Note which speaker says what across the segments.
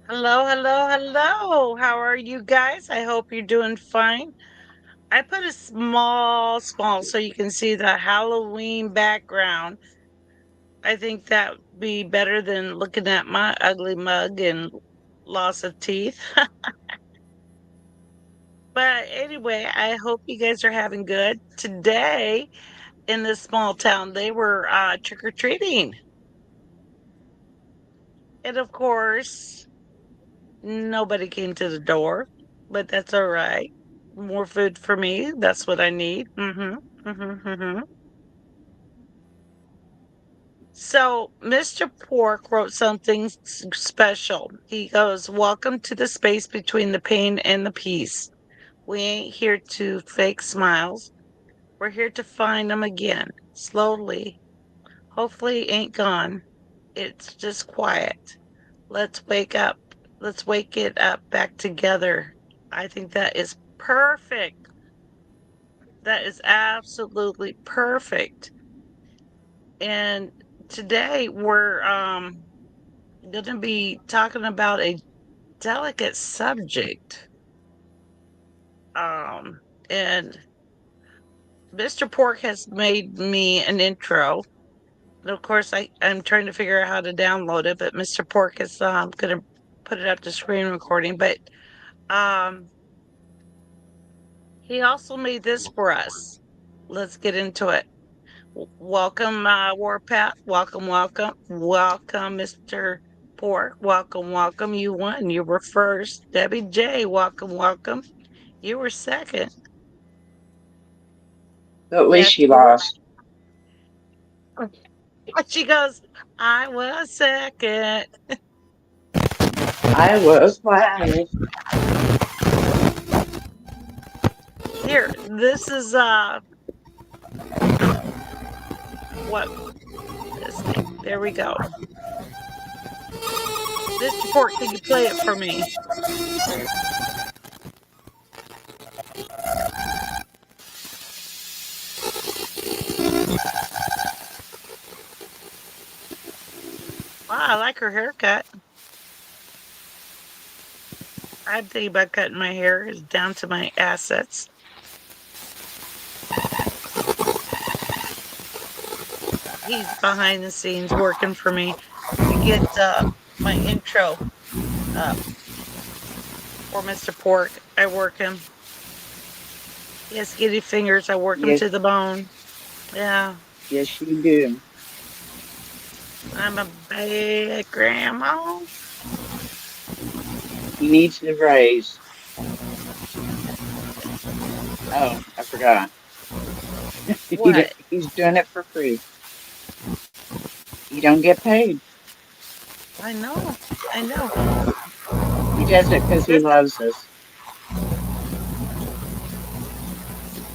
Speaker 1: Hello, hello, hello. How are you guys? I hope you're doing fine. I put a small, so you can see the Halloween background. I think that would be better than looking at my ugly mug and loss of teeth. But anyway, I hope you guys are having good. Today in this small town, they were trick or treating. And of course, nobody came to the door, but that's all right. More food for me. That's what I need. So, Mr. Pork wrote something special. He goes, "Welcome to the space between the pain and the peace. We ain't here to fake smiles. We're here to find them again, slowly. Hopefully, it ain't gone. It's just quiet. Let's wake up. Let's wake it up back together." I think that is perfect. That is absolutely perfect. And today we're going to be talking about a delicate subject. Um and Mr. Pork has made me an intro. And of course I'm trying to figure out how to download it, but Mr. Pork is going to put it up to screen recording, but um he also made this for us. Let's get into it. Welcome, Warpath. Welcome, welcome, welcome, Mr. Pork. Welcome, welcome. You won. You were first. Debbie J. Welcome, welcome. You were second.
Speaker 2: At least
Speaker 1: Yes,
Speaker 2: she
Speaker 1: you were.
Speaker 2: lost.
Speaker 1: She goes, I was second.
Speaker 2: I was last.
Speaker 1: Here, this is what this thing. There we go. Mr. Pork, can you play it for me? Wow, I like her haircut. I'm thinking about cutting my hair down to my assets. He's behind the scenes working for me to get my intro up for Mr. Pork. I work him. He has skinny fingers. I work him
Speaker 2: Yes,
Speaker 1: to the bone. Yeah,
Speaker 2: yes, you do.
Speaker 1: I'm a bad grandma.
Speaker 2: He needs the raise. Oh, I forgot.
Speaker 1: What?
Speaker 2: He's doing it for free. He don't get paid.
Speaker 1: I know. I know.
Speaker 2: He does it because he
Speaker 1: This
Speaker 2: loves us.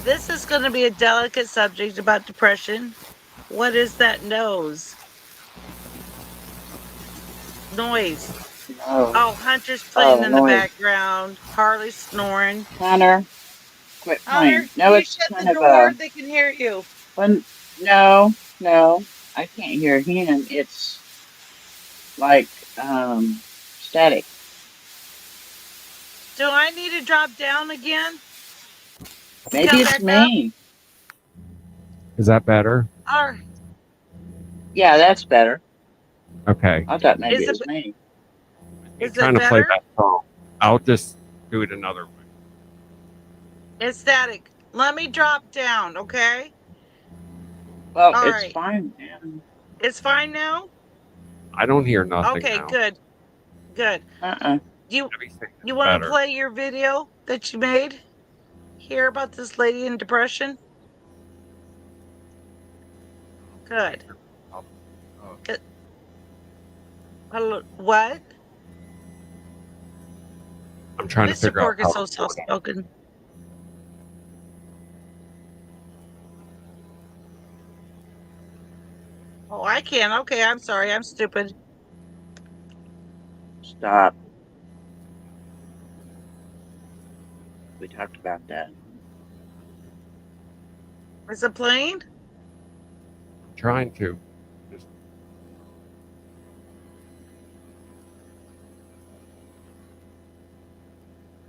Speaker 1: this is going to be a delicate subject about depression. What is that noise?
Speaker 2: Oh,
Speaker 1: Oh, Hunter's playing
Speaker 2: oh,
Speaker 1: in the
Speaker 2: noise.
Speaker 1: background. Harley snoring.
Speaker 2: Hunter, quit
Speaker 1: Hunter,
Speaker 2: playing. No,
Speaker 1: you
Speaker 2: it's
Speaker 1: shut
Speaker 2: kind
Speaker 1: the
Speaker 2: of
Speaker 1: door.
Speaker 2: a
Speaker 1: They can hear you.
Speaker 2: fun. No, no, I can't hear him. It's like static.
Speaker 1: Do I need to drop down again to
Speaker 2: Maybe
Speaker 1: come
Speaker 2: it's
Speaker 1: back up?
Speaker 2: me.
Speaker 3: Is that better?
Speaker 1: Or
Speaker 2: Yeah, that's better.
Speaker 3: Okay.
Speaker 2: I thought maybe
Speaker 1: is
Speaker 2: it
Speaker 1: it
Speaker 2: was me.
Speaker 3: Me
Speaker 1: is it
Speaker 3: trying to play
Speaker 1: better?
Speaker 3: that song. I'll just do it another way.
Speaker 1: It's static. Let me drop down, okay?
Speaker 2: Well,
Speaker 1: All
Speaker 2: it's
Speaker 1: right.
Speaker 2: fine now.
Speaker 1: It's fine now?
Speaker 3: I don't hear nothing
Speaker 1: Okay,
Speaker 3: now.
Speaker 1: good. Good.
Speaker 2: Uh-uh.
Speaker 1: You
Speaker 3: Everything is
Speaker 1: you want to
Speaker 3: better.
Speaker 1: play your video that you made? Hear about this lady in depression? Good.
Speaker 3: Oh, oh,
Speaker 1: Good. Hello, what?
Speaker 3: I'm trying to
Speaker 1: Mr.
Speaker 3: figure out
Speaker 1: Pork is
Speaker 3: how
Speaker 1: so
Speaker 3: to do it.
Speaker 1: soft-spoken. Oh, I can. Okay, I'm sorry. I'm stupid.
Speaker 2: Stop. We talked about that.
Speaker 1: Is it playing?
Speaker 3: I'm trying to. Just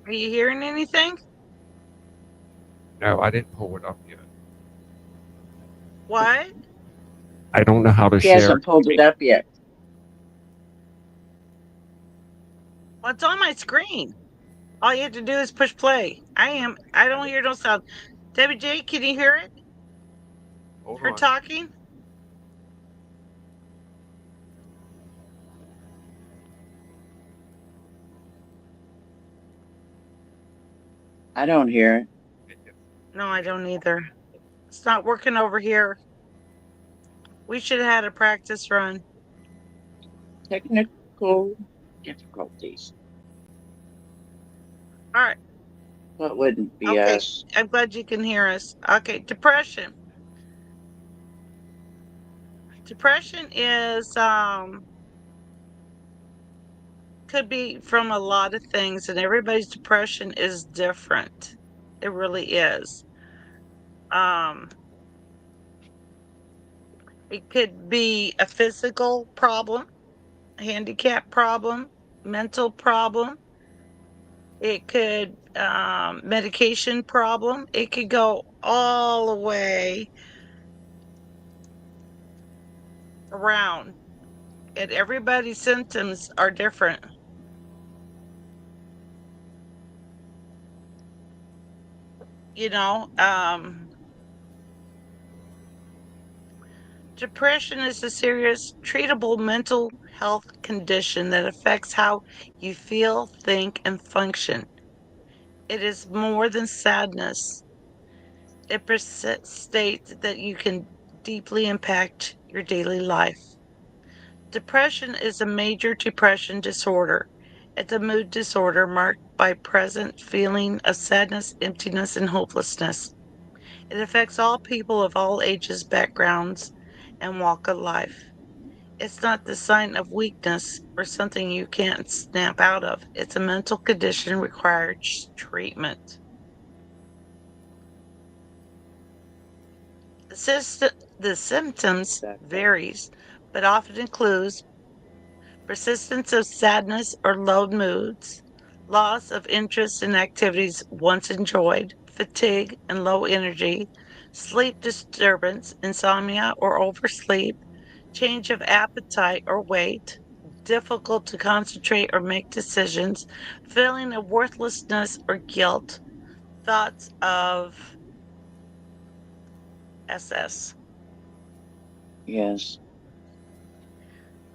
Speaker 1: Are you hearing anything?
Speaker 3: No, I didn't pull it up yet.
Speaker 1: What?
Speaker 3: I don't know how to
Speaker 2: He
Speaker 3: share.
Speaker 2: hasn't pulled it up yet.
Speaker 1: Well, it's on my screen. All you have to do is push play. I don't hear no sound. Debbie J, can you hear it?
Speaker 3: Hold
Speaker 1: Her
Speaker 3: on.
Speaker 1: talking?
Speaker 2: I don't hear it.
Speaker 1: No, I don't either. It's not working over here. We should have had a practice run.
Speaker 2: Technical difficulties.
Speaker 1: All right.
Speaker 2: What wouldn't be
Speaker 1: Okay.
Speaker 2: us?
Speaker 1: I'm glad you can hear us. Okay. Depression. Depression is could be from a lot of things, and everybody's depression is different. It really is. Um, it could be a physical problem, a handicap problem, mental problem. It could medication problem. It could go all the way around, and everybody's symptoms are different. You know, depression is a serious, treatable mental health condition that affects how you feel, think, and function. It is more than sadness. It states that you can deeply impact your daily life. Depression is a major depression disorder. It's a mood disorder marked by present feeling of sadness, emptiness, and hopelessness. It affects all people of all ages, backgrounds, and walk of life. It's not the sign of weakness or something you can't snap out of. It's a mental condition requiring treatment. The symptoms varies, but often includes persistence of sadness or low moods, loss of interest in activities once enjoyed, fatigue and low energy, sleep disturbance, insomnia or oversleep, change of appetite or weight, difficult to concentrate or make decisions, feeling of worthlessness or guilt, thoughts of SS.
Speaker 2: Yes.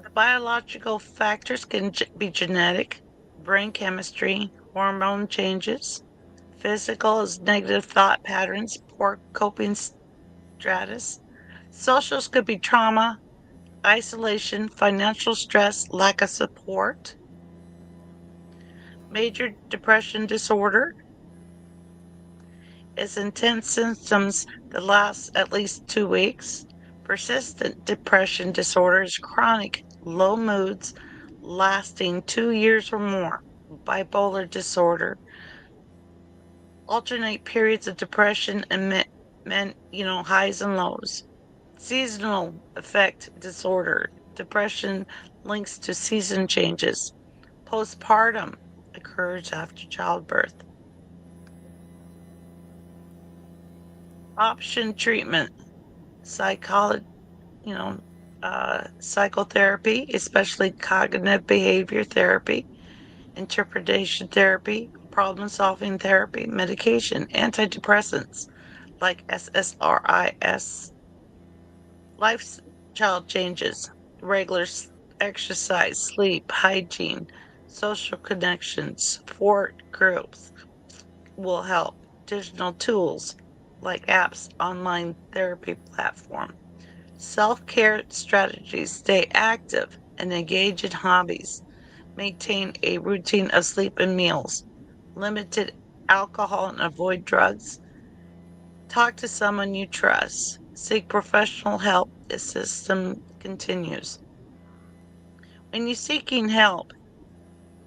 Speaker 1: The biological factors can be genetic, brain chemistry, hormone changes. Physical is negative thought patterns, poor coping status. Socials could be trauma, isolation, financial stress, lack of support. Major depression disorder is intense symptoms that last at least 2 weeks. Persistent depression disorder is chronic low moods lasting 2 years or more. Bipolar disorder alternate periods of depression and highs and lows. Seasonal affect disorder. Depression links to season changes. Postpartum occurs after childbirth. Option treatment, psychology, psychotherapy, especially cognitive behavior therapy, interpretation therapy, problem solving therapy, medication, antidepressants like SSRIs, lifestyle changes, regular exercise, sleep, hygiene, social connections, support groups will help. Digital tools like apps, online therapy platform. Self-care strategies, stay active and engage in hobbies. Maintain a routine of sleep and meals. Limited alcohol and avoid drugs. Talk to someone you trust. Seek professional help if system continues. When you're seeking help,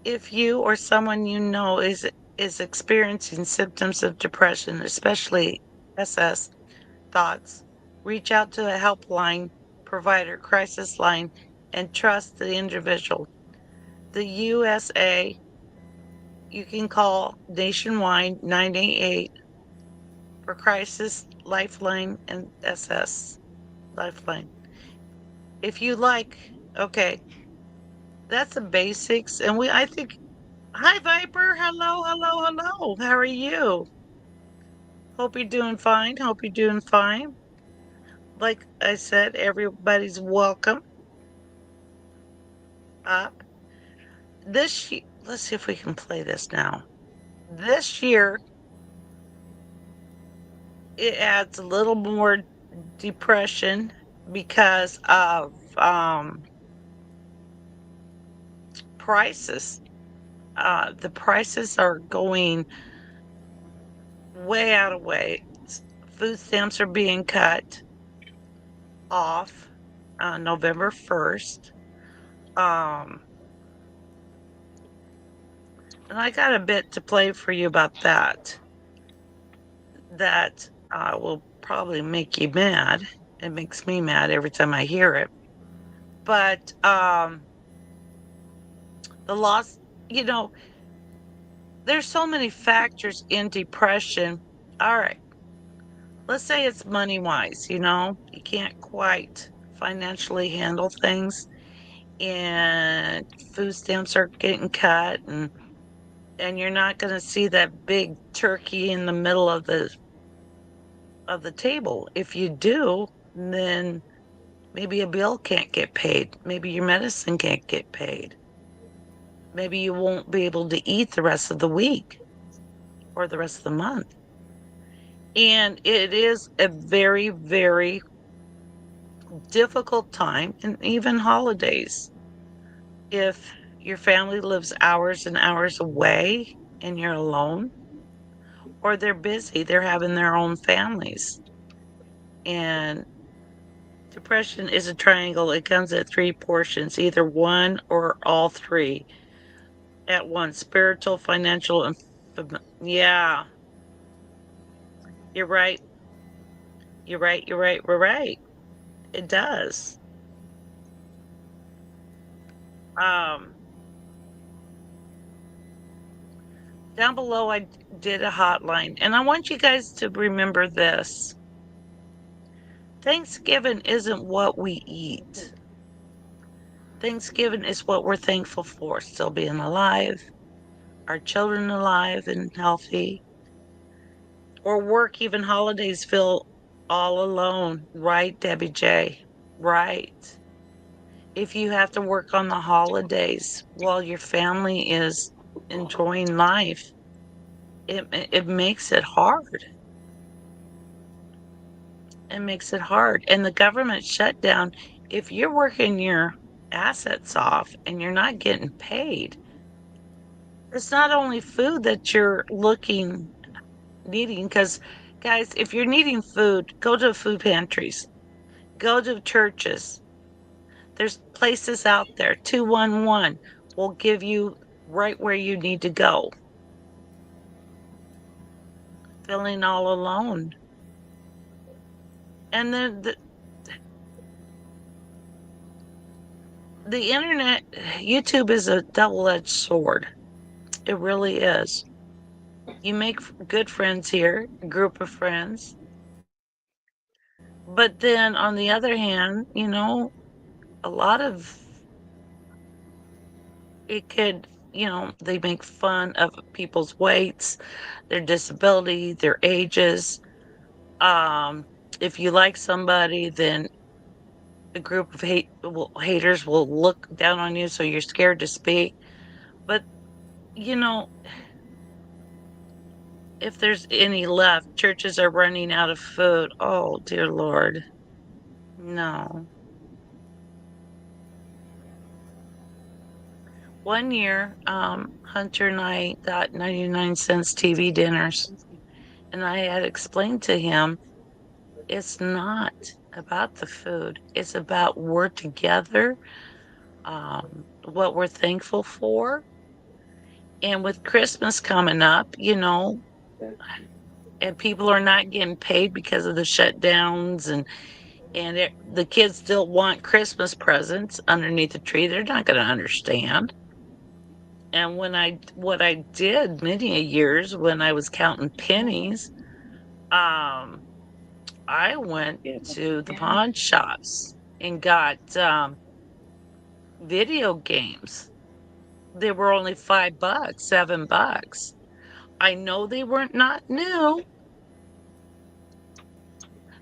Speaker 1: if you or someone you know is experiencing symptoms of depression, especially SS thoughts, reach out to a helpline provider, crisis line, and trust the individual. The USA you can call nationwide 988 for Crisis Lifeline and SS Lifeline. If you like, okay, that's the basics. And I think, hi, Viper. Hello, hello, hello. How are you? Hope you're doing fine. Hope you're doing fine. Like I said, everybody's welcome up. Let's see if we can play this now. This year, it adds a little more depression because of prices. The prices are going way out of way. Food stamps are being cut off November 1st. And I got a bit to play for you about that. That will probably make you mad. It makes me mad every time I hear it. But the loss, you know, there's so many factors in depression. All right. Let's say it's money wise, you can't quite financially handle things and food stamps are getting cut and you're not going to see that big turkey in the middle of the table. If you do, then maybe a bill can't get paid. Maybe your medicine can't get paid. Maybe you won't be able to eat the rest of the week or the rest of the month. And it is a very, very difficult time, and even holidays. If your family lives hours and hours away and you're alone, or they're busy, they're having their own families. And depression is a triangle, it comes at three portions, either one or all three at once: spiritual, financial, and yeah, you're right. You're right. You're right. We're right. It does. Um, Down below, I did a hotline, and I want you guys to remember this. Thanksgiving isn't what we eat. Thanksgiving is what we're thankful for, still being alive, our children alive and healthy, or work, even holidays feel all alone. Right, Debbie J? Right. If you have to work on the holidays while your family is enjoying life, it makes it hard. It makes it hard. And the government shutdown, if you're working your assets off and you're not getting paid, it's not only food that you're needing, because guys, if you're needing food, go to food pantries, go to churches. There's places out there. 211 will give you right where you need to go. Feeling all alone. And then the internet, YouTube is a double-edged sword. It really is. You make good friends here, a group of friends. But then on the other hand, a lot of it could, they make fun of people's weights, their disability, their ages. If you like somebody, then a group of haters will look down on you, so you're scared to speak. But, if there's any left, churches are running out of food. Oh, dear Lord. No. One year, Hunter and I got 99 cents TV dinners, and I had explained to him it's not about the food, it's about we're together, what we're thankful for. And with Christmas coming up, and people are not getting paid because of the shutdowns, and the kids still want Christmas presents underneath the tree. They're not going to understand. And what I did many a years when I was counting pennies, um, I went
Speaker 2: Yeah.
Speaker 1: to the
Speaker 2: Yeah.
Speaker 1: pawn shops and got video games. They were only $5, $7. I know they weren't not new.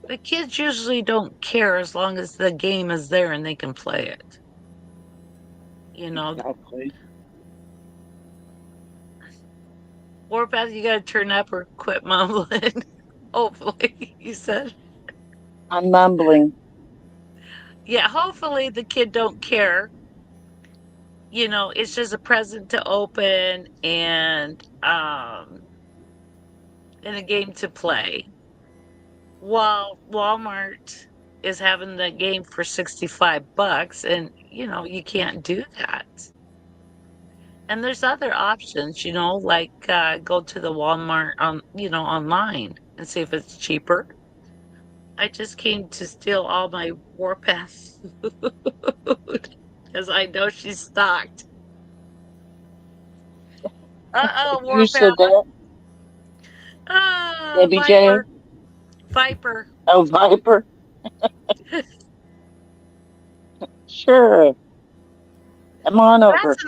Speaker 1: The kids usually don't care as long as the game is there and they can play it. You know,
Speaker 2: Exactly.
Speaker 1: or Beth, you gotta turn up or quit mumbling. Hopefully, you said.
Speaker 2: I'm mumbling.
Speaker 1: Yeah, hopefully the kid don't care. You know, it's just a present to open and a game to play. While Walmart is having the game for $65 and you can't do that. And there's other options, like go to the Walmart online and see if it's cheaper. I just came to steal all my Warpath food because I know she's stocked. Uh-oh,
Speaker 2: You said
Speaker 1: Warpath.
Speaker 2: that, Debbie J.
Speaker 1: Viper. Viper.
Speaker 2: Oh, Viper. Sure. Come on over.
Speaker 1: That's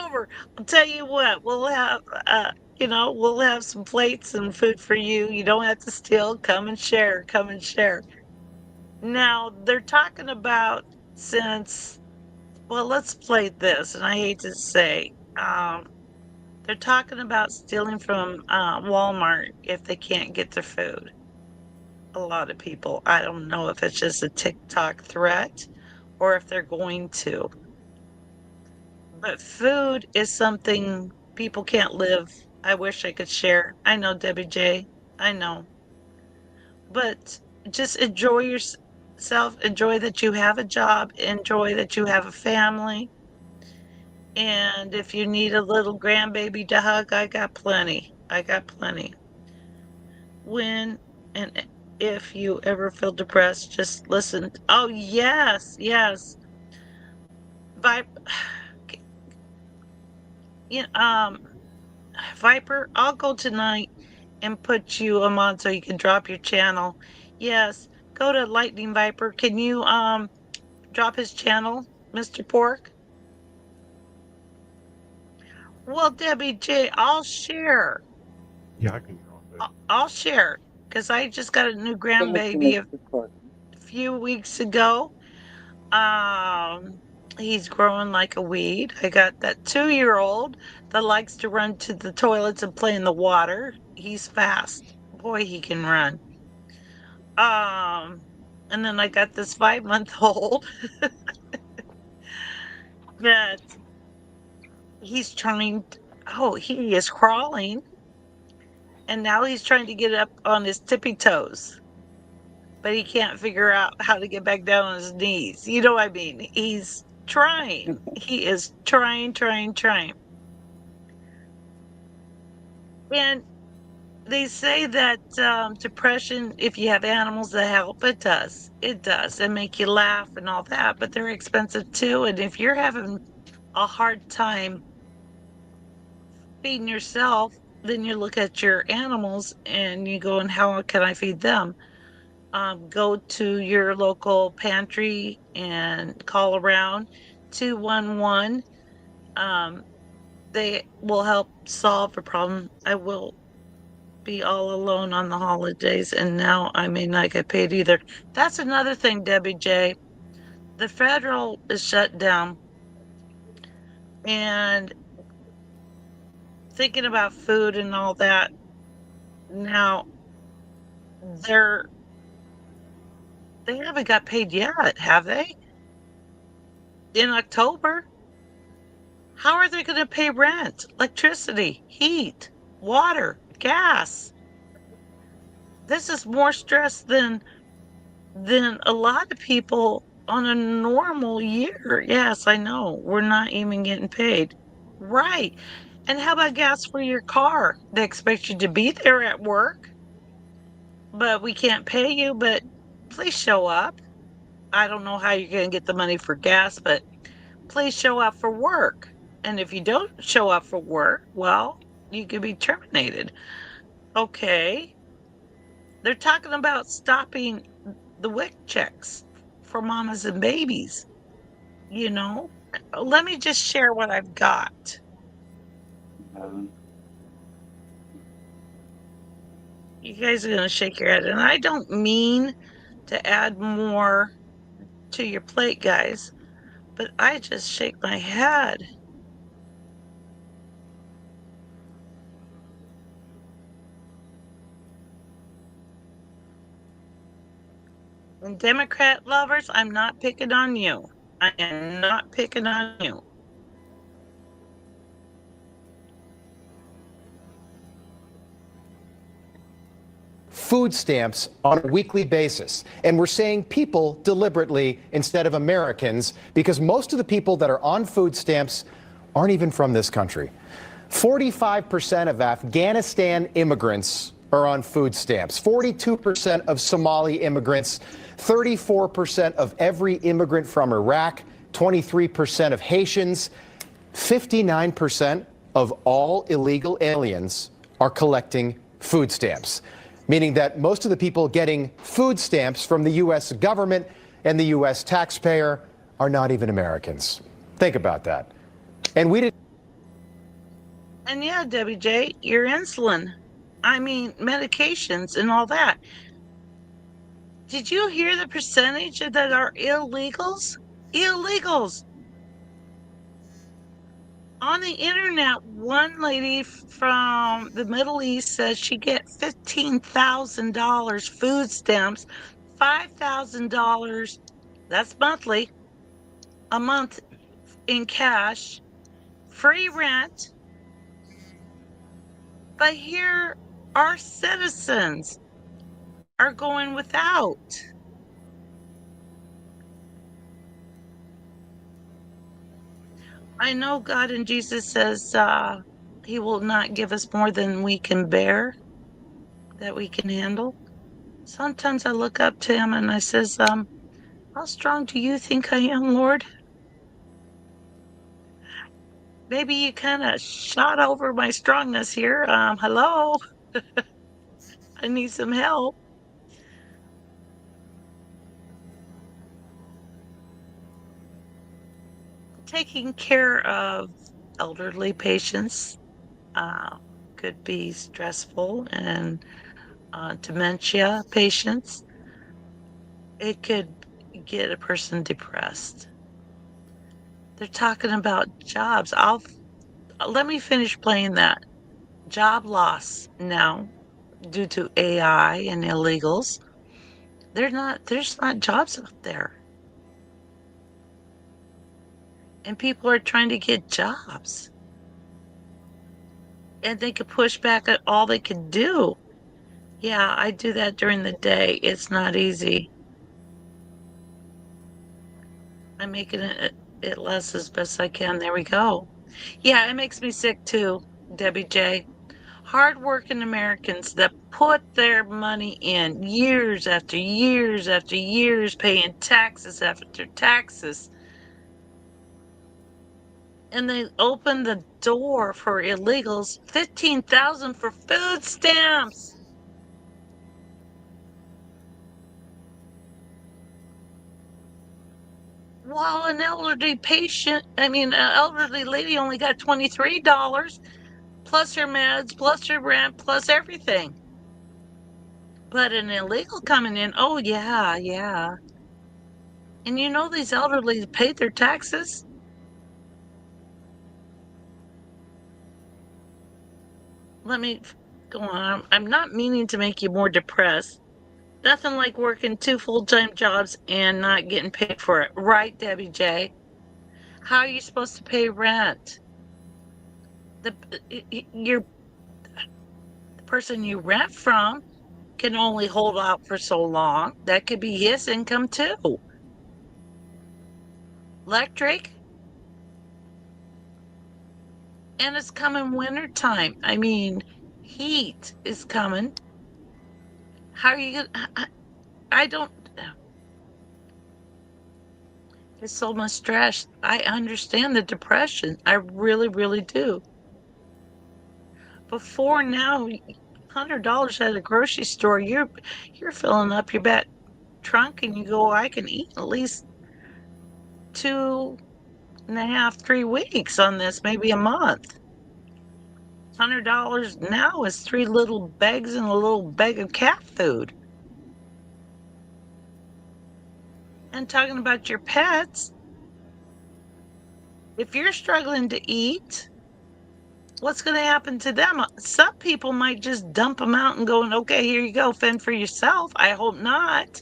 Speaker 1: over. I'll tell you what, we'll have some plates and food for you. You don't have to steal. Come and share. Come and share. Now, they're talking about since, well, let's play this, and I hate to say, they're talking about stealing from Walmart if they can't get their food. A lot of people, I don't know if it's just a TikTok threat or if they're going to. But food is something people can't live. I wish I could share. I know, Debbie J. I know. But just enjoy yourself. Enjoy that you have a job. Enjoy that you have a family. And if you need a little grandbaby to hug, I got plenty. I got plenty. When and if you ever feel depressed, just listen. Oh, yes, yes. Vibe. Yeah, Viper, I'll go tonight and put you on so you can drop your channel. Yes, go to Lightning Viper. Can you drop his channel, Mr. Pork? Well, Debbie J, I'll share.
Speaker 3: Yeah, I can drop it.
Speaker 1: I'll share because I just got a new
Speaker 2: Thank you,
Speaker 1: grandbaby
Speaker 2: Mr. Court.
Speaker 1: a few weeks ago. Um, he's growing like a weed. I got that 2-year-old that likes to run to the toilets and play in the water. He's fast. Boy, he can run. Um, and then I got this 5-month old that he's trying. Oh, he is crawling, and now he's trying to get up on his tippy toes, but he can't figure out how to get back down on his knees. You know what I mean? He's trying. He is trying, trying, trying. And they say that depression, if you have animals that help, it does. It does. And make you laugh and all that, but they're expensive too. And if you're having a hard time feeding yourself, then you look at your animals and you go, and how can I feed them? Go to your local pantry and call around 211. Um, they will help solve the problem. I will be all alone on the holidays, and now I may not get paid either. That's another thing, Debbie J. The federal is shut down, and thinking about food and all that. Now they're they haven't got paid yet, have they? In October? How are they going to pay rent, electricity, heat, water, gas? This is more stress than a lot of people on a normal year. Yes, I know. We're not even getting paid. Right. And how about gas for your car? They expect you to be there at work, but we can't pay you, but please show up. I don't know how you're going to get the money for gas, but please show up for work. And if you don't show up for work, well, you could be terminated. Okay. They're talking about stopping the WIC checks for mamas and babies. You know, let me just share what I've got.
Speaker 2: Um,
Speaker 1: You guys are going to shake your head. And I don't mean to add more to your plate, guys, but I just shake my head. And Democrat lovers, I'm not picking on you. I am not picking on you.
Speaker 4: Food stamps on a weekly basis. And we're saying people deliberately instead of Americans because most of the people that are on food stamps aren't even from this country. 45% of Afghanistan immigrants are on food stamps, 42% of Somali immigrants, 34% of every immigrant from Iraq, 23% of Haitians, 59% of all illegal aliens are collecting food stamps, meaning that most of the people getting food stamps from the U.S. government and the U.S. taxpayer are not even Americans. Think about that. And we didn't.
Speaker 1: And yeah, Debbie J, your insulin. I mean, medications and all that. Did you hear the percentage that are illegals? Illegals. On the internet, one lady from the Middle East says she get $15,000 food stamps, $5,000, that's monthly, a month in cash, free rent. But here, our citizens are going without. I know God and Jesus says he will not give us more than we can bear, that we can handle. Sometimes I look up to him and I says, how strong do you think I am, Lord? Maybe you kind of shot over my strongness here. Hello, I need some help. Taking care of elderly patients uh, could be stressful, and dementia patients, it could get a person depressed. They're talking about jobs. Let me finish playing that. Job loss now due to AI and illegals. There's not jobs out there. And people are trying to get jobs. And they could push back at all they could do. Yeah, I do that during the day. It's not easy. I'm making it less as best I can. There we go. Yeah, it makes me sick too, Debbie J. Hardworking Americans that put their money in years after years after years, paying taxes after taxes. And they open the door for illegals, 15,000 for food stamps. While an elderly elderly lady only got $23 plus her meds, plus her rent, plus everything. But an illegal coming in, oh yeah, yeah. And you know these elderly paid their taxes? Let me go on. I'm not meaning to make you more depressed. Nothing like working two full-time jobs and not getting paid for it. Right, Debbie J? How are you supposed to pay rent? The your the person you rent from can only hold out for so long. That could be his income too. Electric, and it's coming winter time. I mean, heat is coming. How are you gonna? I don't. It's so much stress. I understand the depression. I really, really do. Before now, $100 at a grocery store, you're filling up your back trunk and you go, I can eat at least 2.5, 3 weeks on this, maybe a month. $100 now is 3 little bags and a little bag of cat food. And talking about your pets, if you're struggling to eat, what's going to happen to them? Some people might just dump them out and go, okay, here you go, fend for yourself. I hope not.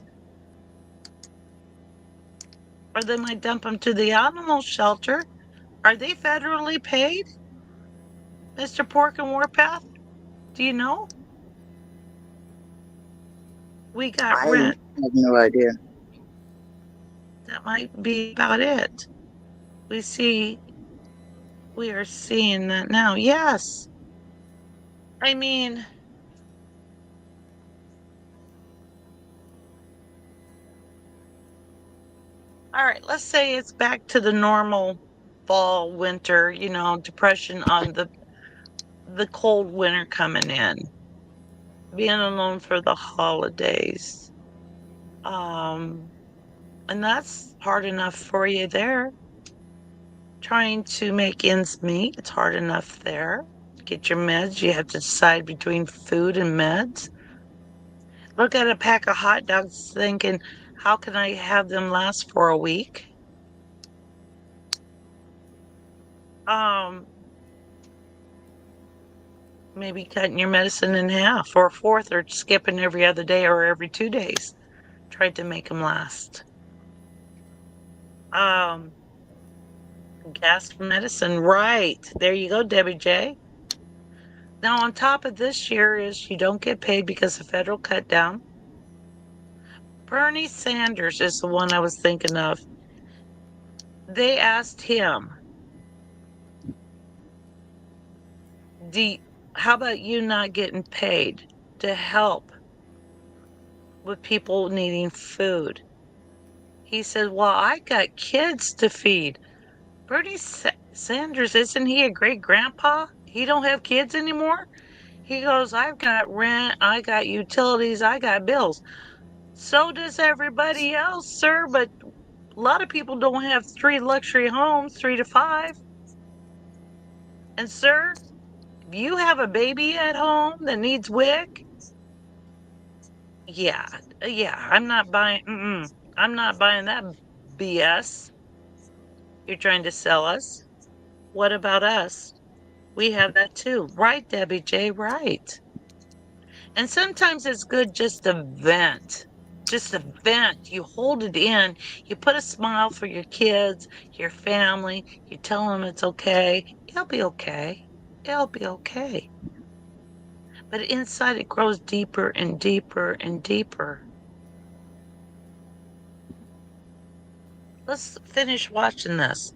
Speaker 1: Or they might dump them to the animal shelter. Are they federally paid, Mr. Pork and Warpath? Do you know? We got
Speaker 2: I
Speaker 1: rent.
Speaker 2: have no idea.
Speaker 1: That might be about it. We are seeing that now. Yes. I mean, all right, let's say it's back to the normal fall, winter, depression on the cold winter coming in. Being alone for the holidays. And that's hard enough for you there. Trying to make ends meet, it's hard enough there. Get your meds, you have to decide between food and meds. Look at a pack of hot dogs thinking, how can I have them last for a week? Maybe cutting your medicine in half or a fourth, or skipping every other day or every 2 days. Tried to make them last. Gas for medicine, right. There you go, Debbie J. Now, on top of this year is you don't get paid because of federal cut down. Bernie Sanders is the one I was thinking of. They asked him, how about you not getting paid to help with people needing food? He said, well, I got kids to feed. Bernie Sanders, isn't he a great grandpa? He don't have kids anymore? He goes, I've got rent, I got utilities, I got bills. So does everybody else, sir, but a lot of people don't have 3 luxury homes, 3 to 5. And sir, if you have a baby at home that needs WIC, yeah, I'm not buying that BS you're trying to sell us. What about us? We have that too. Right, Debbie J, right. And sometimes it's good just to vent. Just to vent. You hold it in. You put a smile for your kids, your family. You tell them it's okay. It'll be okay. It'll be okay. But inside it grows deeper and deeper and deeper. Let's finish watching this.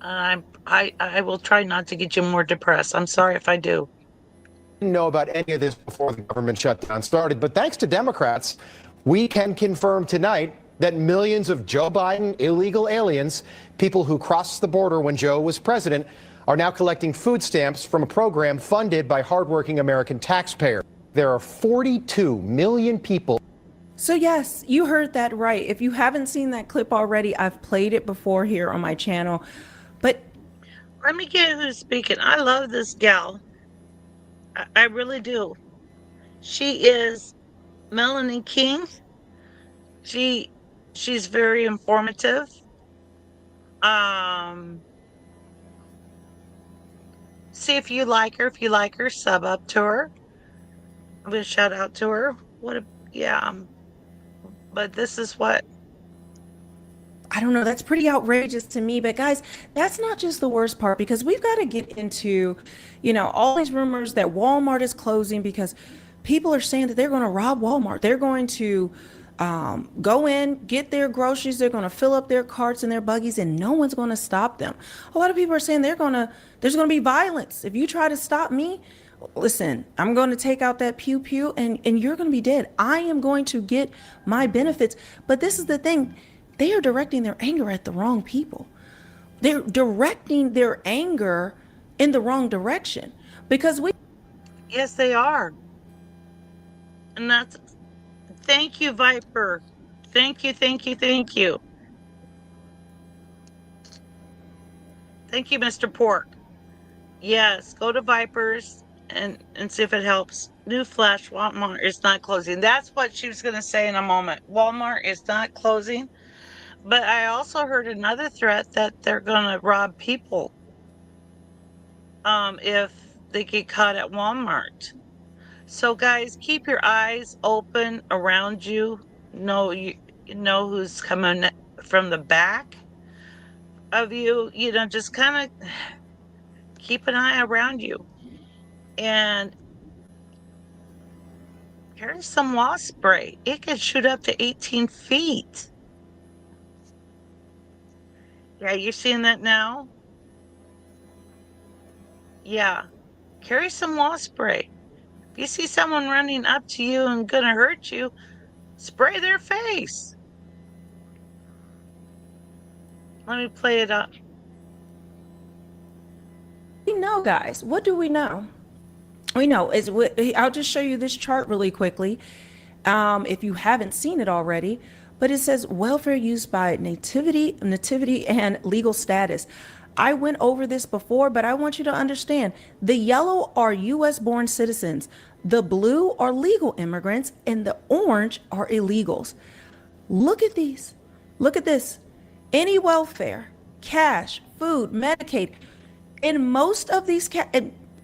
Speaker 1: I will try not to get you more depressed. I'm sorry if I do.
Speaker 4: Didn't know about any of this before the government shutdown started, but thanks to Democrats, we can confirm tonight that millions of Joe Biden illegal aliens, people who crossed the border when Joe was president, are now collecting food stamps from a program funded by hardworking American taxpayers. There are 42 million people.
Speaker 5: So yes, you heard that right. If you haven't seen that clip already, I've played it before here on my channel. But
Speaker 1: let me get who's speaking. I love this gal. I really do. She is Melanie King. She's very informative. See if you like her. If you like her, sub up to her. I'm gonna shout out to her. But this is what.
Speaker 5: I don't know, that's pretty outrageous to me. But guys, that's not just the worst part, because we've got to get into, all these rumors that Walmart is closing because people are saying that they're going to rob Walmart. They're going to go in, get their groceries. They're going to fill up their carts and their buggies, and no one's going to stop them. A lot of people are saying there's going to be violence. If you try to stop me, listen, I'm going to take out that pew pew and you're going to be dead. I am going to get my benefits. But this is the thing. They are directing their anger at the wrong people. They're directing their anger in the wrong direction because
Speaker 1: Yes, they are. And that's, thank you, Viper. Thank you, thank you, thank you. Thank you, Mr. Pork. Yes, go to Vipers and see if it helps. New flash, Walmart is not closing. That's what she was going to say in a moment. Walmart is not closing. But I also heard another threat that they're going to rob people if they get caught at Walmart. So guys, keep your eyes open around you. You know who's coming from the back of you. You know, just kind of keep an eye around you. And carry some wasp spray. It can shoot up to 18 feet. Yeah, you're seeing that now? Yeah. Carry some wasp spray. If you see someone running up to you and gonna hurt you, spray their face. Let me play it up.
Speaker 5: we know, guys. What do we know? We know is I'll just show you this chart really quickly. If you haven't seen it already, but it says welfare used by nativity and legal status. I went over this before, but I want you to understand the yellow are US born citizens, the blue are legal immigrants, and the orange are illegals. Look at these. Look at this. Any welfare, cash, food, Medicaid, in most of these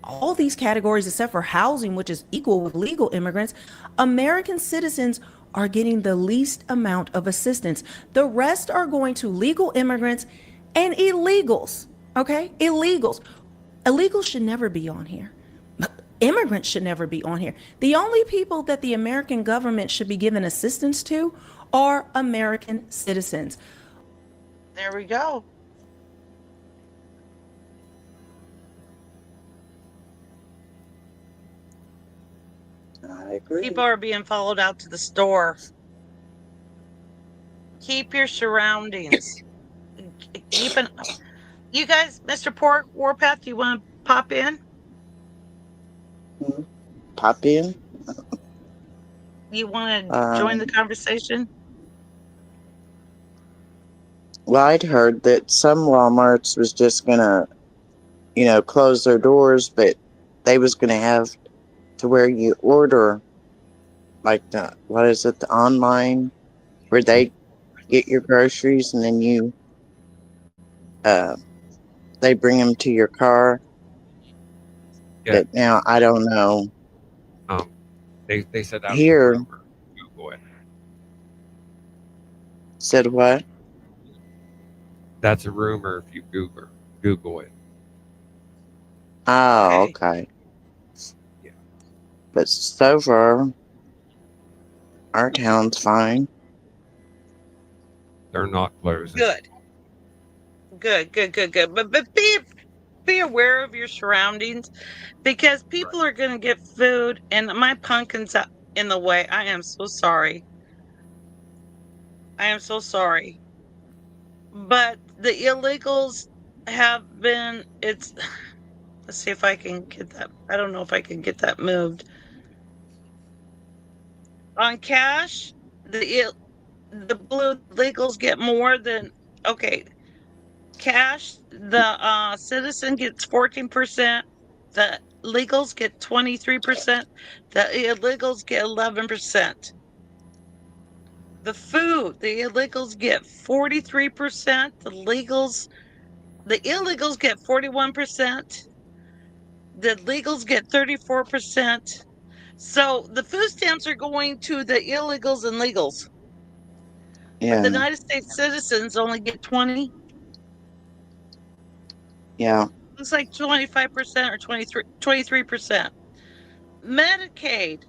Speaker 5: all these categories except for housing, which is equal with legal immigrants, American citizens are getting the least amount of assistance. The rest are going to legal immigrants and illegals. Okay? Illegals. Illegals should never be on here. Immigrants should never be on here. The only people that the American government should be giving assistance to are American citizens.
Speaker 1: There we go.
Speaker 2: I agree.
Speaker 1: People are being followed out to the store. Keep your surroundings. Keep an. You guys, Mr. Pork, Warpath, you want to pop in?
Speaker 2: Pop in.
Speaker 1: You want to join the conversation?
Speaker 2: Well, I'd heard that some Walmarts was just gonna, close their doors, but they was gonna have to where you order, like the online, where they get your groceries and then you, they bring them to your car.
Speaker 3: Yeah.
Speaker 2: But now I don't know.
Speaker 3: They said that
Speaker 2: Here.
Speaker 3: was a rumor. Google it.
Speaker 2: Said what?
Speaker 3: That's a rumor if you Google it.
Speaker 2: Oh, okay.
Speaker 3: Yeah.
Speaker 2: But so far, our town's fine.
Speaker 3: They're not closing.
Speaker 1: Good. But be aware of your surroundings because people are going to get food and my pumpkin's in the way. I am so sorry. But the illegals have been, let's see if I can get that. I don't know if I can get that moved. On cash, the blue legals get more than, okay. Cash, the citizen gets 14%, the legals get 23%, the illegals get 11%. The food, the illegals get 43%, the illegals get 41%, the legals get 34%. So the food stamps are going to the illegals and legals.
Speaker 2: Yeah.
Speaker 1: But the United States citizens only get 20.
Speaker 2: Yeah.
Speaker 1: Looks like 25% or 23%. Medicaid.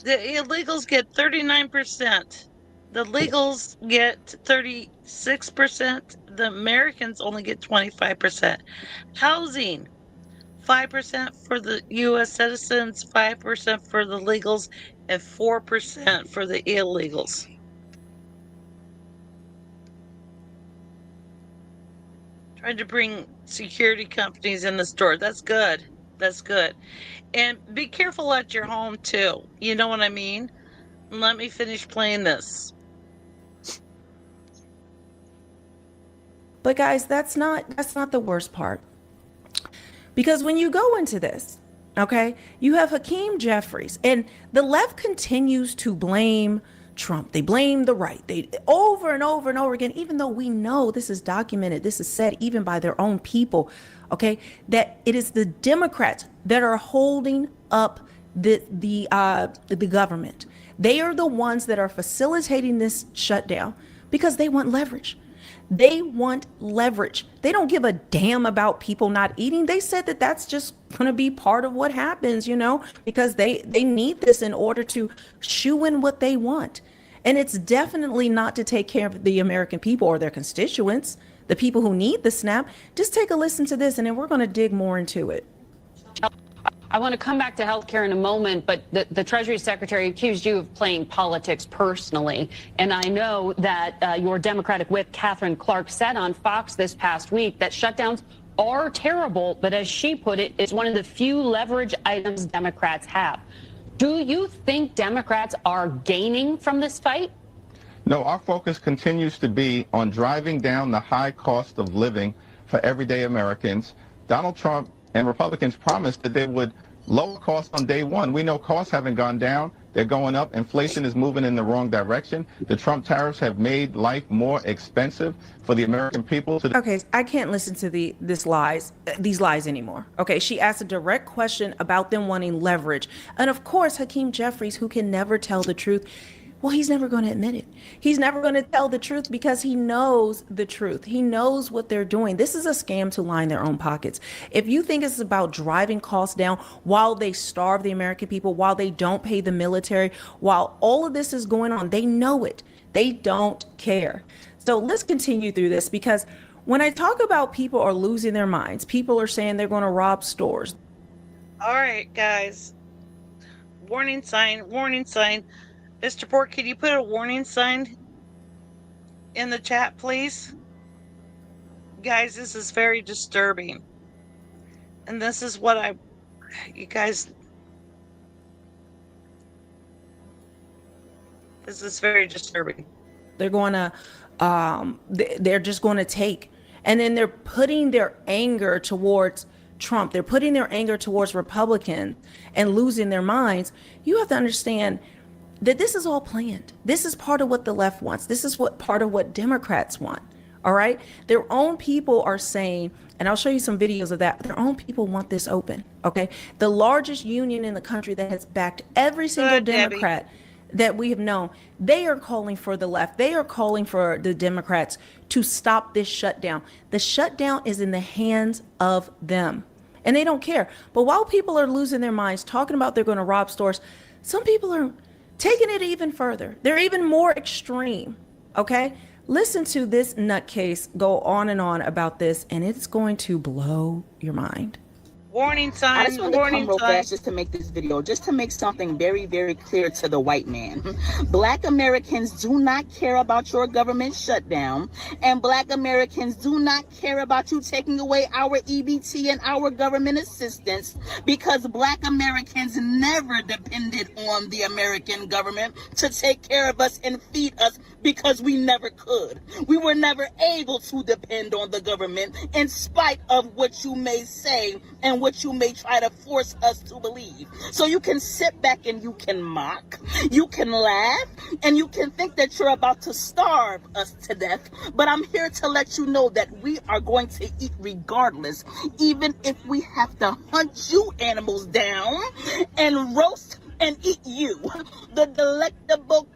Speaker 1: The illegals get 39%. The legals get 36%. The Americans only get 25%. Housing. 5% for the U.S. citizens, 5% for the legals, and 4% for the illegals. Trying to bring security companies in the store. That's good. That's good. And be careful at your home too. You know what I mean? Let me finish playing this.
Speaker 5: But guys, that's not the worst part. Because when you go into this, okay, you have Hakeem Jeffries, and the left continues to blame Trump. They blame the right. They over and over and over again, even though we know this is documented, this is said even by their own people, okay, that it is the Democrats that are holding up the government. They are the ones that are facilitating this shutdown because they want leverage. They want leverage. They don't give a damn about people not eating. They said that that's just going to be part of what happens, you know, because they need this in order to shoo in what they want. And it's definitely not to take care of the American people or their constituents, the people who need the SNAP. Just take a listen to this, and then we're going to dig more into it.
Speaker 6: I want to come back to healthcare in a moment, but the Treasury Secretary accused you of playing politics personally. And I know that your Democratic whip, Catherine Clark, said on Fox this past week that shutdowns are terrible, but as she put it, it's one of the few leverage items Democrats have. Do you think Democrats are gaining from this fight?
Speaker 7: No, our focus continues to be on driving down the high cost of living for everyday Americans. Donald Trump and Republicans promised that they would lower costs on day one. We know costs haven't gone down. They're going up. Inflation is moving in the wrong direction. The Trump tariffs have made life more expensive for the American people.
Speaker 5: Okay, I can't listen to these lies anymore. Okay, she asked a direct question about them wanting leverage. And of course, Hakeem Jeffries, who can never tell the truth, well, he's never going to admit it. He's never going to tell the truth because he knows the truth. He knows what they're doing. This is a scam to line their own pockets. If you think it's about driving costs down while they starve the American people, while they don't pay the military, while all of this is going on, they know it. They don't care. So let's continue through this, because when I talk about people are losing their minds, people are saying they're going to rob stores.
Speaker 1: All right, guys. Warning sign, warning sign. Mr. Pork, can you put a warning sign in the chat, please? Guys, this is very disturbing. And this is what you guys, this is very disturbing.
Speaker 5: They're going to, they're just going to take, and then they're putting their anger towards Trump. They're putting their anger towards Republicans and losing their minds. You have to understand that this is all planned. This is part of what the left wants. This is part of what Democrats want. All right. Their own people are saying, and I'll show you some videos of that. Their own people want this open. OK, the largest union in the country that has backed every single Democrat that we have known. They are calling for the left. They are calling for the Democrats to stop this shutdown. The shutdown is in the hands of them, and they don't care. But while people are losing their minds talking about they're going to rob stores, some people are taking it even further. They're even more extreme. Okay, listen to this nutcase go on and on about this, and it's going to blow your mind.
Speaker 1: Warning sign,
Speaker 8: I just wanted to come real fast just to make this video, just to make something very, very clear to the white man. Black Americans do not care about your government shutdown, and Black Americans do not care about you taking away our EBT and our government assistance, because Black Americans never depended on the American government to take care of us and feed us, because we never could. We were never able to depend on the government, in spite of what you may say and what you may try to force us to believe. So you can sit back and you can mock, you can laugh, and you can think that you're about to starve us to death. But I'm here to let you know that we are going to eat regardless, even if we have to hunt you animals down and roast and eat you. The delectable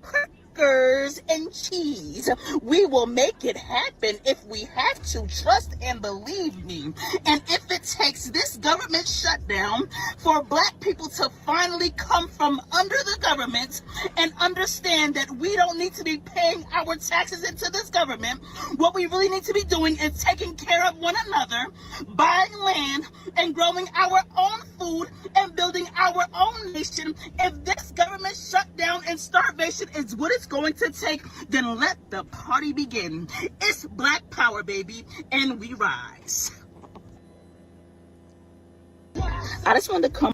Speaker 8: crackers and cheese. We will make it happen if we have to. Trust and believe me. And if it takes this government shutdown for Black people to finally come from under the government and understand that we don't need to be paying our taxes into this government, what we really need to be doing is taking care of one another, buying land, and growing our own food and building our own nation. If this government shutdown and starvation is what it's going to take, then let the party begin. It's Black Power, baby, and we rise. I just wanted to come.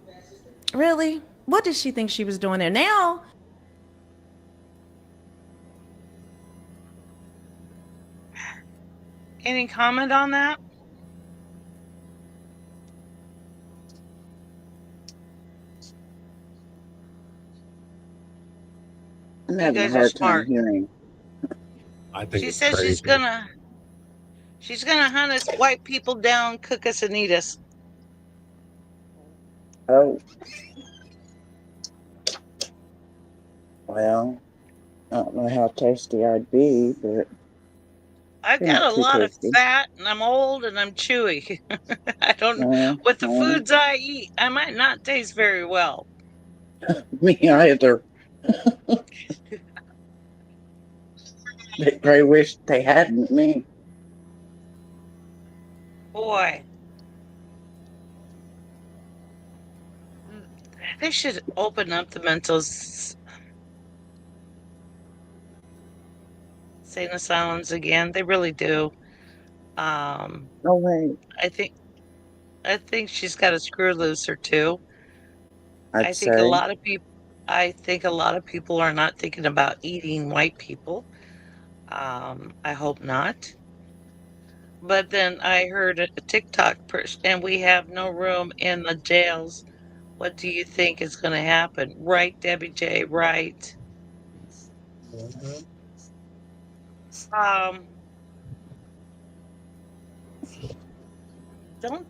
Speaker 5: Really? What did she think she was doing there? Now,
Speaker 1: Any comment on that?
Speaker 2: I'm having a
Speaker 1: guys are
Speaker 2: hard time
Speaker 1: smart.
Speaker 2: hearing.
Speaker 3: I think
Speaker 1: She
Speaker 3: it's
Speaker 1: says
Speaker 3: crazy.
Speaker 1: she's gonna hunt us white people down, cook us and eat us.
Speaker 2: Oh. Well, I don't know how tasty I'd be, but
Speaker 1: I've
Speaker 2: You're
Speaker 1: got
Speaker 2: not
Speaker 1: a
Speaker 2: too
Speaker 1: lot of
Speaker 2: tasty.
Speaker 1: fat and I'm old and I'm chewy. I don't with the foods I eat, I might not taste very well.
Speaker 2: Me either. They probably wish they hadn't me.
Speaker 1: Boy. They should open up the mental insane asylums again. They really do. Um,
Speaker 2: No way.
Speaker 1: I think she's got a screw loose or two.
Speaker 2: I'd
Speaker 1: I think a
Speaker 2: say.
Speaker 1: lot of people I think a lot of people are not thinking about eating white people. I hope not. But then I heard a TikTok person, and we have no room in the jails. What do you think is going to happen? Right, Debbie J, right. Um, don't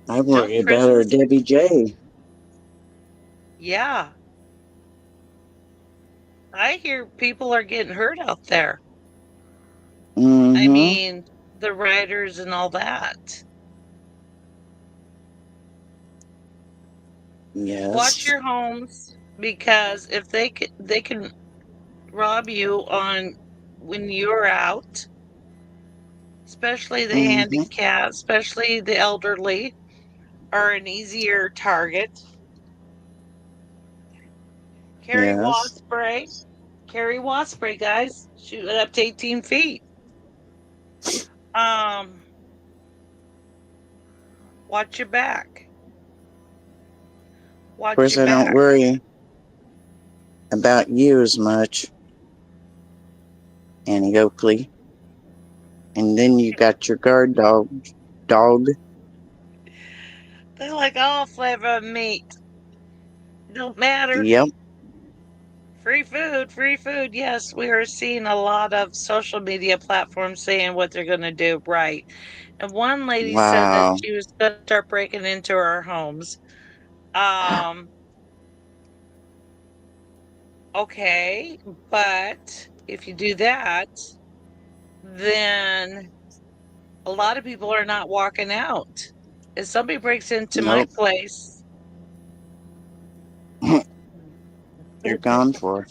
Speaker 2: I worry
Speaker 1: don't
Speaker 2: about her
Speaker 1: prisons
Speaker 2: Debbie J.
Speaker 1: Yeah. I hear people are getting hurt out there. I
Speaker 2: Mm-hmm.
Speaker 1: mean, the writers and all that. Watch
Speaker 2: Yes.
Speaker 1: your homes because if they can rob you on when you're out, especially the
Speaker 2: Mm-hmm.
Speaker 1: handicapped, especially the elderly, are an easier target. Carry wasp
Speaker 2: Yes.
Speaker 1: spray. Carry wasp spray, guys. Shoot it up to 18 feet. Watch your back.
Speaker 2: Of
Speaker 1: Watch
Speaker 2: course,
Speaker 1: your
Speaker 2: I don't
Speaker 1: back.
Speaker 2: worry about you as much, Annie Oakley. And then you got your guard dog.
Speaker 1: They like all flavor of meat. Don't matter.
Speaker 2: Yep.
Speaker 1: Free food, free food. Yes, we are seeing a lot of social media platforms saying what they're going to do. Right. And one lady said that
Speaker 2: Wow.
Speaker 1: she was going to start breaking into our homes. Okay, but if you do that, then a lot of people are not walking out. If somebody breaks into my
Speaker 2: Nope.
Speaker 1: place,
Speaker 2: You're gone for.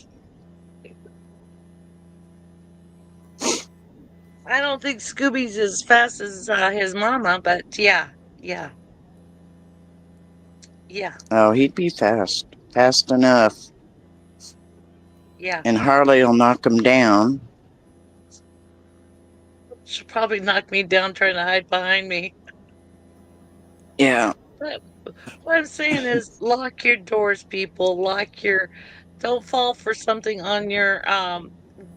Speaker 1: I don't think Scooby's as fast as his mama, but yeah.
Speaker 2: Oh, he'd be fast. Fast enough.
Speaker 1: Yeah.
Speaker 2: And Harley will knock him down.
Speaker 1: She'll probably knock me down trying to hide behind me.
Speaker 2: Yeah.
Speaker 1: But what I'm saying is lock your doors, people. Don't fall for something on your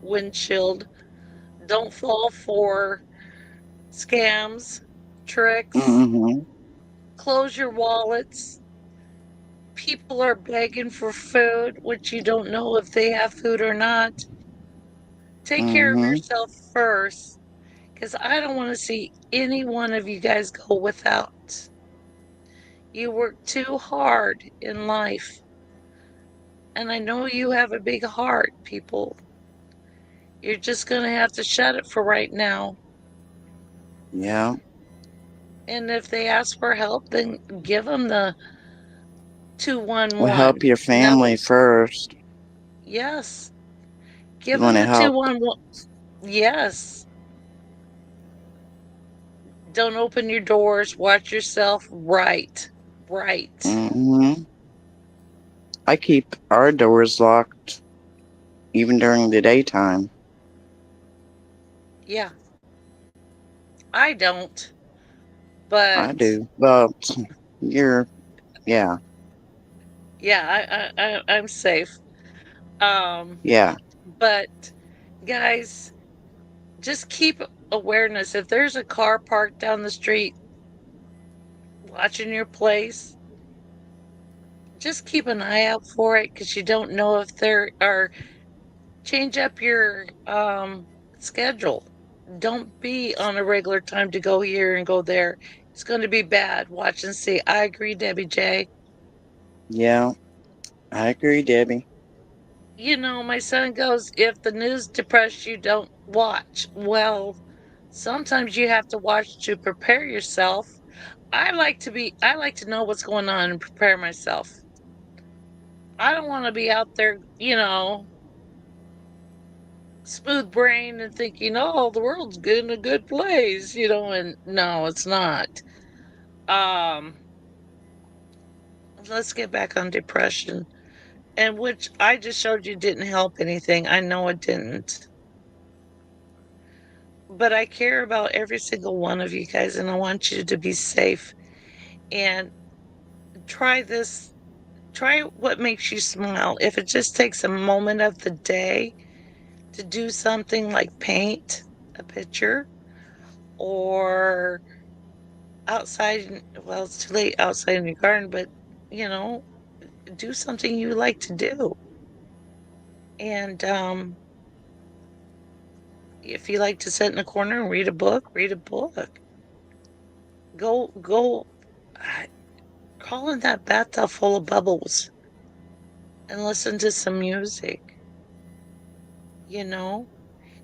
Speaker 1: windshield. Don't fall for scams, tricks.
Speaker 2: Mm-hmm.
Speaker 1: Close your wallets. People are begging for food, which you don't know if they have food or not. Take care of yourself first, because I don't want to see any one of you guys go without. You work too hard in life. And I know you have a big heart, people. You're just going to have to shut it for right now.
Speaker 2: Yeah.
Speaker 1: And if they ask for help, then give them the 211.
Speaker 2: Well, help your family first.
Speaker 1: Yes.
Speaker 2: You
Speaker 1: Give
Speaker 2: want
Speaker 1: them
Speaker 2: to
Speaker 1: the
Speaker 2: help.
Speaker 1: 211. Yes. Don't open your doors. Watch yourself. Right.
Speaker 2: I keep our doors locked even during the daytime.
Speaker 1: Yeah. I don't. But
Speaker 2: I do. Well, yeah.
Speaker 1: yeah, I'm safe.
Speaker 2: Yeah.
Speaker 1: But guys, just keep awareness. If there's a car parked down the street watching your place, just keep an eye out for it because you don't know if there are change up your schedule. Don't be on a regular time to go here and go there. It's going to be bad. Watch and see. I agree, Debbie J.
Speaker 2: Yeah. I agree, Debbie.
Speaker 1: You know, my son goes, if the news depresses you, don't watch. Well, sometimes you have to watch to prepare yourself. I like to know what's going on and prepare myself. I don't want to be out there, smooth brain and thinking, oh, the world's good in a good place, and no, it's not. Um, let's get back on depression. And which I just showed you didn't help anything. I know it didn't. But I care about every single one of you guys, and I want you to be safe. And try this. Try what makes you smile. If it just takes a moment of the day to do something like paint a picture or outside, well, it's too late outside in your garden, but you know, do something you like to do. And if you like to sit in a corner and read a book, read a book. Go crawl in that bathtub full of bubbles and listen to some music, you know?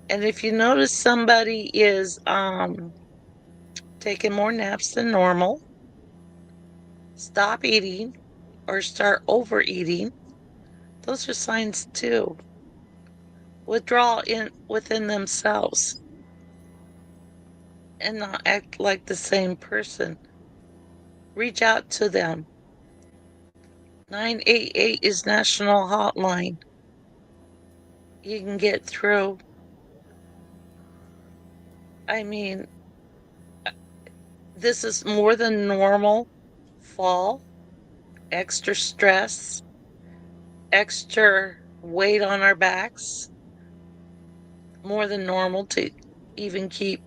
Speaker 1: And if you notice somebody is taking more naps than normal, stop eating or start overeating. Those are signs too. Withdraw in within themselves and not act like the same person. Reach out to them. 988 is national hotline. You can get through. I mean, this is more than normal fall, extra stress, extra weight on our backs, more than normal to even keep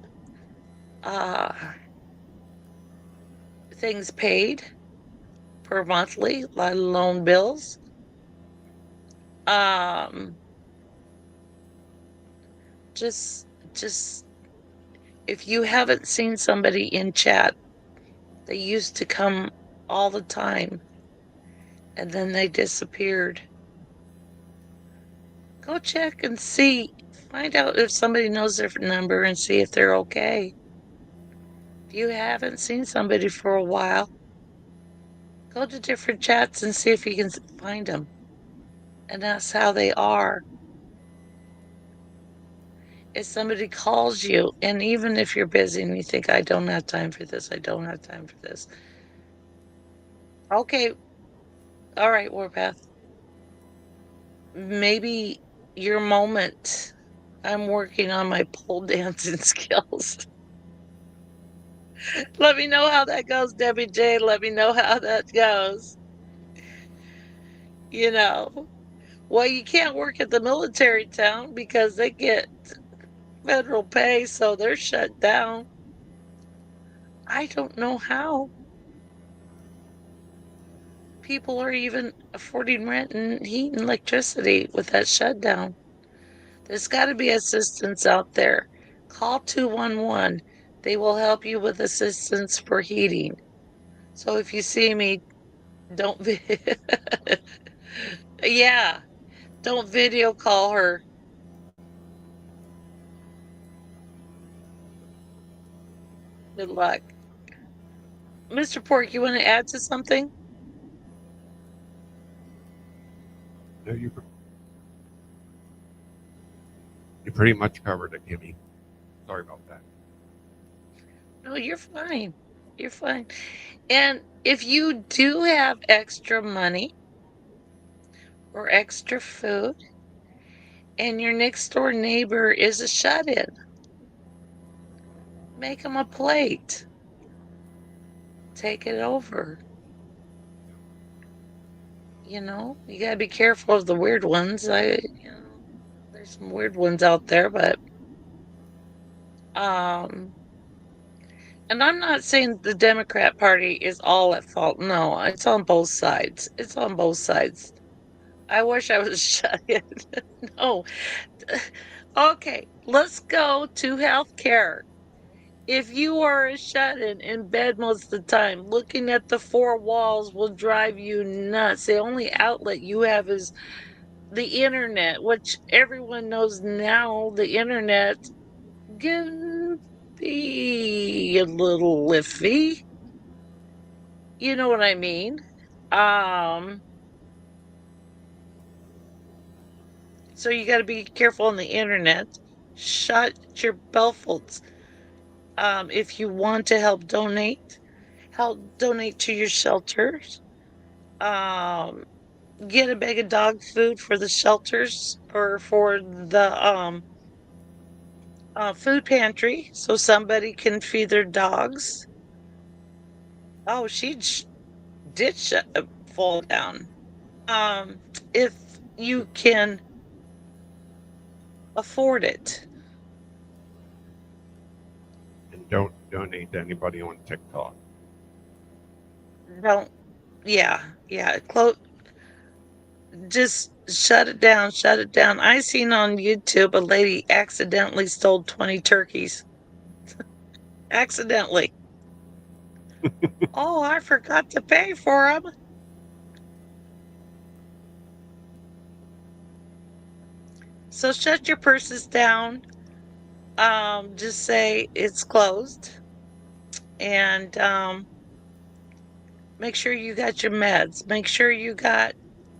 Speaker 1: things paid per monthly, let alone bills. Um, just if you haven't seen somebody in chat, they used to come all the time and then they disappeared. Go check and see. Find out if somebody knows their number and see if they're okay. If you haven't seen somebody for a while, go to different chats and see if you can find them. And that's how they are. If somebody calls you, and even if you're busy and you think, I don't have time for this, I don't have time for this. Okay. All right, Warpath. Maybe your moment. I'm working on my pole dancing skills. Let me know how that goes, Debbie J. Let me know how that goes. You know, well, you can't work at the military town because they get federal pay, so they're shut down. I don't know how people are even affording rent and heat and electricity with that shutdown. There's got to be assistance out there. Call 211. They will help you with assistance for heating. So if you see me, don't yeah, don't video call her. Good luck. Mr. Pork, you want to add to something?
Speaker 3: No, you pretty much covered it, Kimmy. Sorry about that.
Speaker 1: No, you're fine. You're fine. And if you do have extra money or extra food and your next door neighbor is a shut-in, make them a plate. Take it over. You know, you gotta be careful of the weird ones. There's some weird ones out there, but and I'm not saying the Democrat Party is all at fault. No, it's on both sides. It's on both sides. I wish I was shut in. No. Okay, let's go to healthcare. If you are a shut-in in bed most of the time, looking at the four walls will drive you nuts. The only outlet you have is the internet, which everyone knows now the internet can be a little iffy. You know what I mean? So you got to be careful on the internet. Shut your bell folds. If you want to help donate to your shelters. Get a bag of dog food for the shelters or for the food pantry so somebody can feed their dogs. Oh, did fall down. If you can afford it.
Speaker 3: And don't donate to anybody on TikTok.
Speaker 1: Don't, yeah. Just shut it down. I seen on YouTube a lady accidentally stole 20 turkeys. Accidentally. Oh, I forgot to pay for them. So shut your purses down. Just say it's closed. And make sure you got your meds. Make sure you got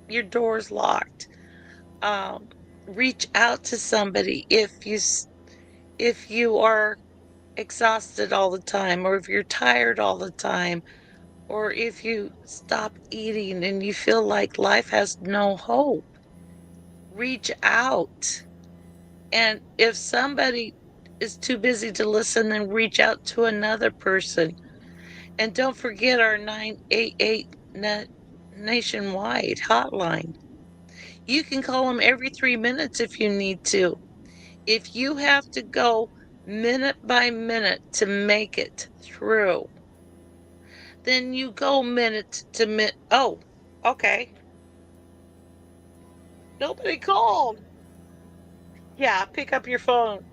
Speaker 1: your doors locked. Reach out to somebody if you are exhausted all the time, or if you're tired all the time, or if you stop eating and you feel like life has no hope. Reach out. And if somebody is too busy to listen, then reach out to another person. And don't forget our 988 nationwide hotline. You can call them every 3 minutes if you need to. If you have to go minute by minute to make it through, then you go minute to minute. Oh, okay. Nobody called. Yeah, pick up your phone.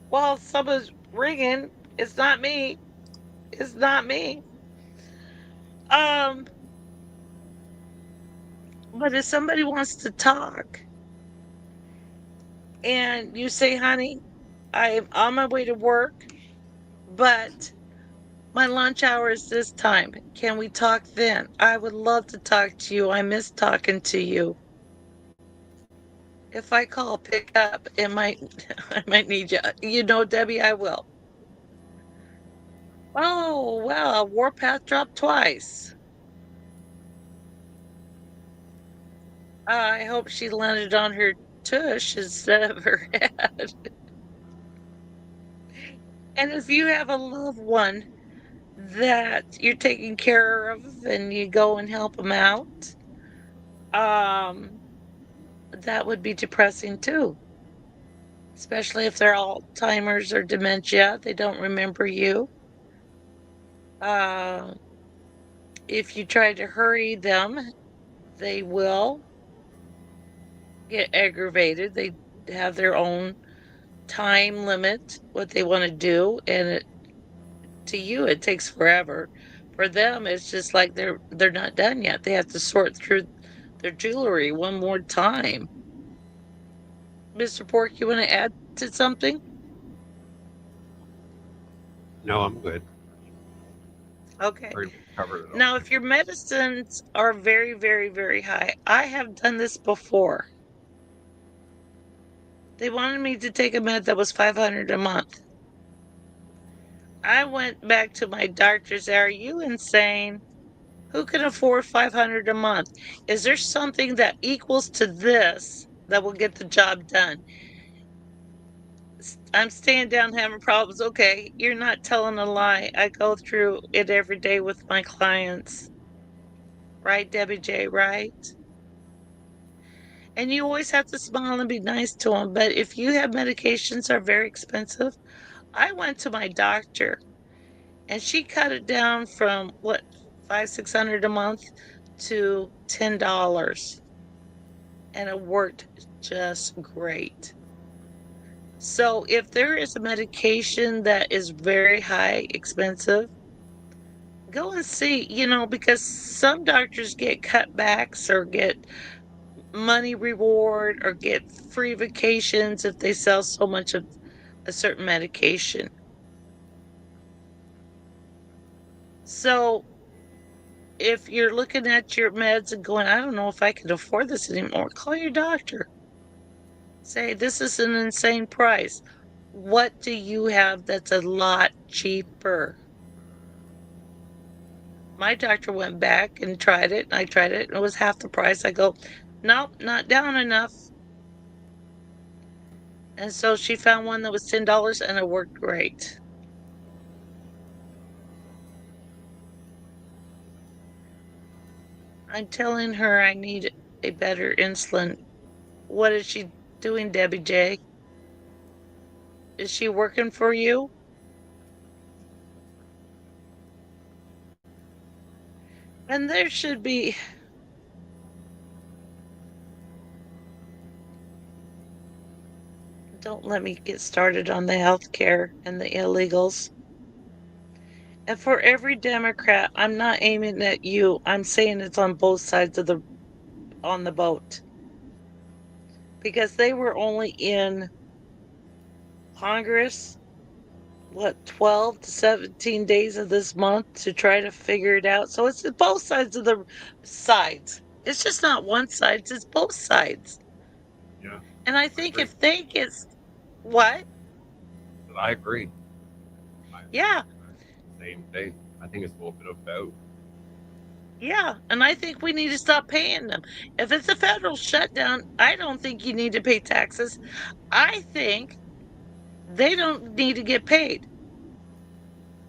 Speaker 1: Well, someone's ringing. It's not me. It's not me. But if somebody wants to talk and you say, honey, I'm on my way to work, but my lunch hour is this time. Can we talk then? I would love to talk to you. I miss talking to you. If I call, pick up. I might need you. You know, Debbie, I will. Oh, well, Warpath dropped twice. I hope she landed on her tush instead of her head. And if you have a loved one that you're taking care of and you go and help them out, that would be depressing too. Especially if they're Alzheimer's or dementia, they don't remember you. If you try to hurry them, they will get aggravated. They have their own time limit, what they want to do, and to you it takes forever. For them, it's just like they're not done yet. They have to sort through their jewelry one more time. Mr. Pork, you want to add to something?
Speaker 3: No, I'm good.
Speaker 1: Okay.
Speaker 3: Pretty much covered it all.
Speaker 1: Now, if your medicines are very, very, very high, I have done this before. They wanted me to take a med that was $500 a month. I went back to my doctor. Said, "Are you insane? Who can afford $500 a month? Is there something that equals to this that will get the job done?" I'm staying down having problems. Okay, you're not telling a lie. I go through it every day with my clients. Right, Debbie J, right? And you always have to smile and be nice to them. But if you have medications that are very expensive, I went to my doctor and she cut it down from what, 500-600 a month to $10. And it worked just great. So if there is a medication that is very high, expensive, go and see, because some doctors get cutbacks or get money reward or get free vacations if they sell so much of a certain medication. So if you're looking at your meds and going, "I don't know if I can afford this anymore," call your doctor. Say, "This is an insane price. What do you have that's a lot cheaper?" My doctor went back and tried it. I tried it and it was half the price. I go, "Nope, not down enough." And so she found one that was $10 and it worked great. I'm telling her I need a better insulin. What is she doing, Debbie J? Is she working for you? And there should be. Don't let me get started on the healthcare and the illegals. And for every Democrat, I'm not aiming at you. I'm saying it's on both sides of on the boat. Because they were only in Congress, what, 12 to 17 days of this month to try to figure it out. So it's both sides of the sides. It's just not one side, it's both sides.
Speaker 3: Yeah.
Speaker 1: And I think if they get what?
Speaker 3: But I agree.
Speaker 1: Yeah.
Speaker 3: Same thing. I think it's a little bit of both.
Speaker 1: Yeah, and I think we need to stop paying them. If it's a federal shutdown, I don't think you need to pay taxes. I think they don't need to get paid.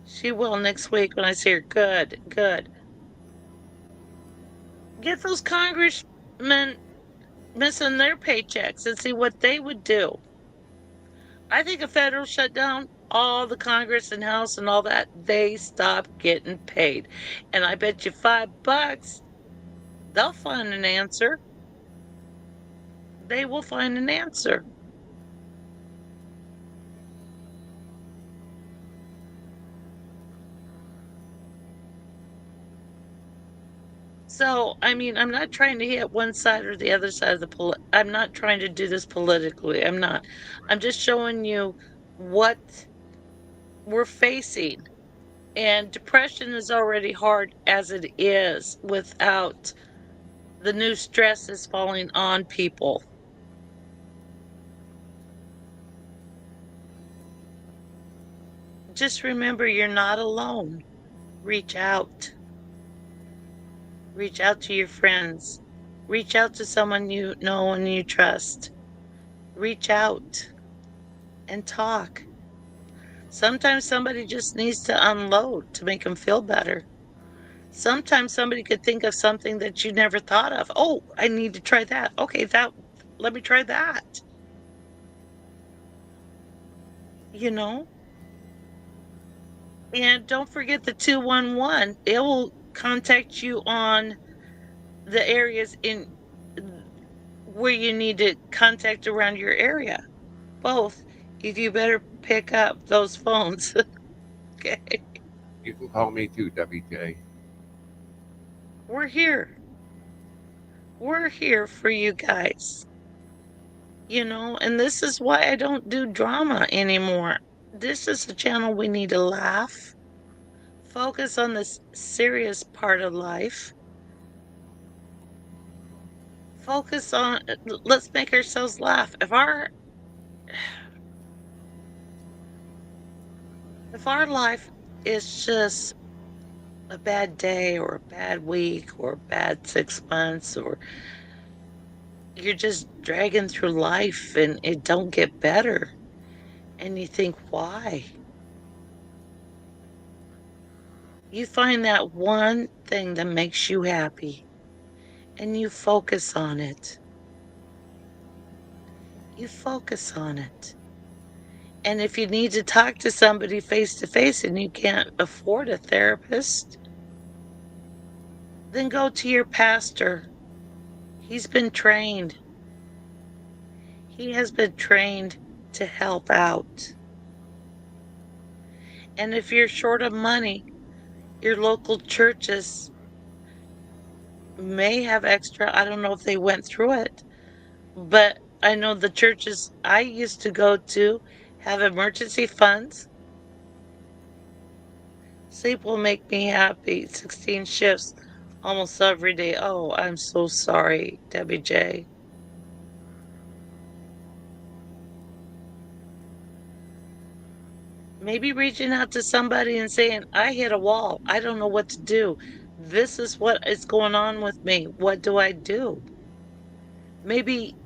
Speaker 1: She will next week when I see her. Good, good. Get those congressmen missing their paychecks and see what they would do. I think a federal shutdown, all the Congress and House and all that, they stop getting paid. And I bet you $5, they'll find an answer. They will find an answer. So, I mean, I'm not trying to hit one side or the other side of I'm not trying to do this politically. I'm not. I'm just showing you what we're facing. And depression is already hard as it is without the new stresses falling on people. Just remember, you're not alone. Reach out. Reach out to your friends. Reach out to someone you know and you trust. Reach out and talk. Sometimes somebody just needs to unload to make them feel better. Sometimes somebody could think of something that you never thought of. "Oh, I need to try that." Okay, let me try that. You know? And don't forget the 211. It will contact you on the areas in where you need to contact around your area. Both. You better pick up those phones. Okay.
Speaker 3: You can call me too, WJ.
Speaker 1: We're here. We're here for you guys. And this is why I don't do drama anymore. This is a channel we need to laugh, focus on the serious part of life, focus on, let's make ourselves laugh. If our life is just a bad day or a bad week or a bad 6 months, or you're just dragging through life and it don't get better, and you think, why? You find that one thing that makes you happy and you focus on it. You focus on it. And if you need to talk to somebody face to face and you can't afford a therapist, then go to your pastor. He's been trained. He has been trained to help out. And if you're short of money, your local churches may have extra. I don't know if they went through it, but I know the churches I used to go to have emergency funds. Sleep will make me happy. 16 shifts almost every day. Oh, I'm so sorry, Debbie J. Maybe reaching out to somebody and saying, I hit a wall. I don't know what to do. This is what is going on with me. What do I do? Maybe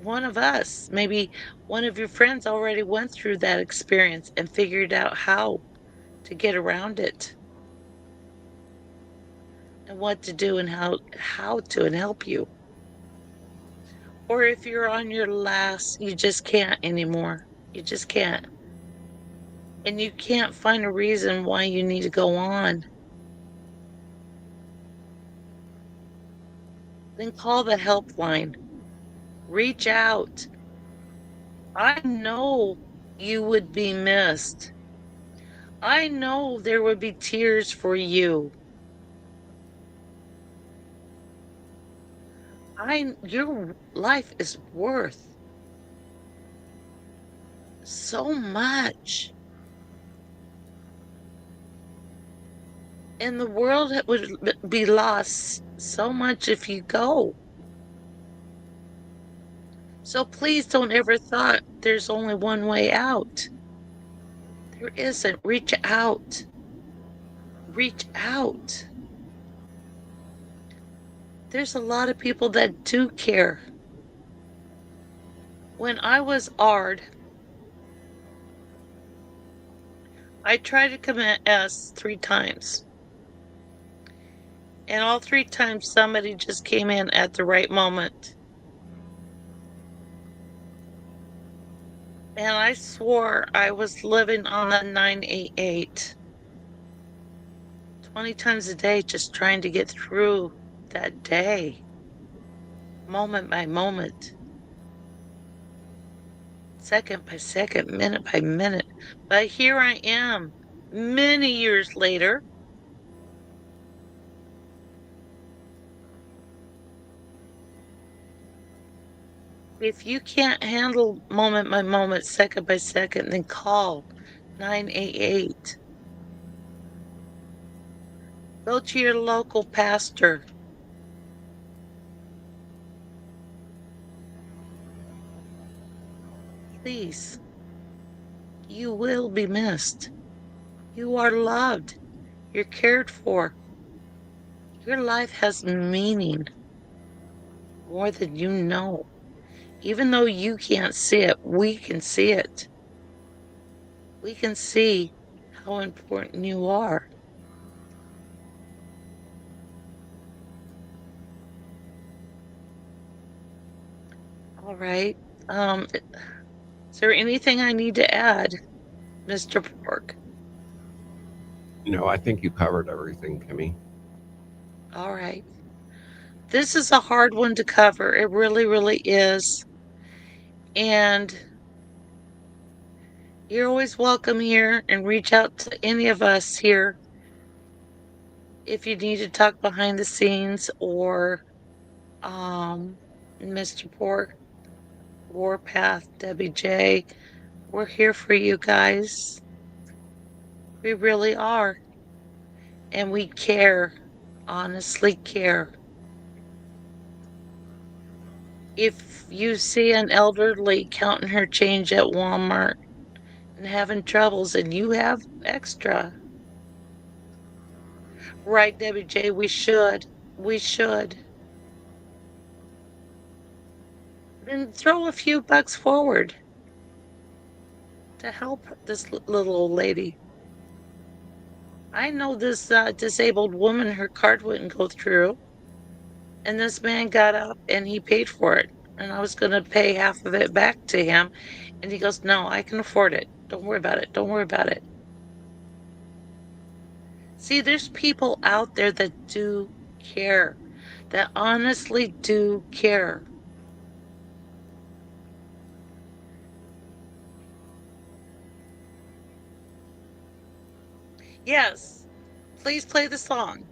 Speaker 1: one of us, maybe one of your friends already went through that experience and figured out how to get around it and what to do and how to and help you. Or if you're on your last, you just can't anymore. You just can't. And you can't find a reason why you need to go on. Then call the helpline. Reach out. I know you would be missed. I know there would be tears for you. Your life is worth so much. And the world would be lost so much if you go. So please don't ever thought there's only one way out. There isn't. Reach out. Reach out. There's a lot of people that do care. When I was ARD, I tried to commit S 3 times. And all 3 times somebody just came in at the right moment. And I swore I was living on the 988. 20 times a day, just trying to get through that day. Moment by moment. Second by second, minute by minute. But here I am, many years later. If you can't handle moment by moment, second by second, then call 988. Go to your local pastor. Please. You will be missed. You are loved. You're cared for. Your life has meaning more than you know. Even though you can't see it, we can see it. We can see how important you are. All right. Is there anything I need to add, Mr. Pork?
Speaker 3: No, I think you covered everything, Kimmy.
Speaker 1: All right. This is a hard one to cover. It really, really is. And you're always welcome here, and reach out to any of us here if you need to talk behind the scenes, or Mr. Pork, Warpath, Debbie J, We're here for you guys. We really are. And we care. Honestly care. If you see an elderly counting her change at Walmart and having troubles and you have extra, right, Debbie J, we should. We should. Then throw a few bucks forward to help this little old lady. I know this disabled woman, her card wouldn't go through. And this man got up and he paid for it. And I was going to pay half of it back to him. And he goes, no, I can afford it. Don't worry about it. Don't worry about it. See, there's people out there that do care, that honestly do care. Yes, please play the song.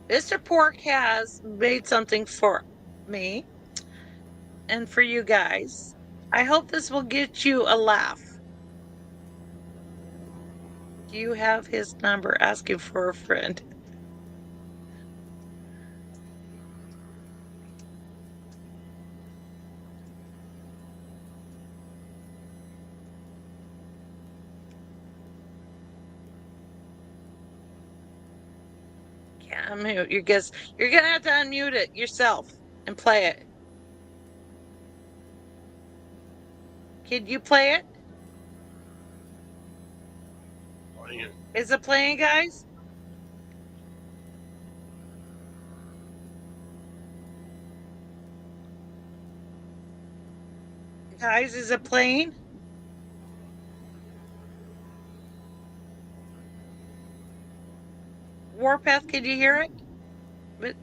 Speaker 1: Mr. Pork has made something for me and for you guys. I hope this will get you a laugh. Do you have his number? Asking for a friend. Can't unmute. You're gonna have to unmute it yourself and play it. Can you play it? Is it playing, guys? Guys, is it playing? Warpath, can you hear it? But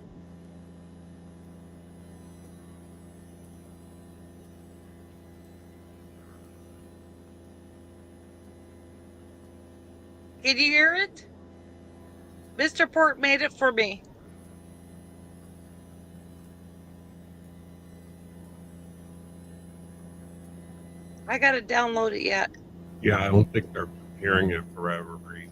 Speaker 1: can you hear it? Mr. Pork made it for me. I gotta download it yet.
Speaker 3: Yeah, I don't think they're hearing it for whatever reason.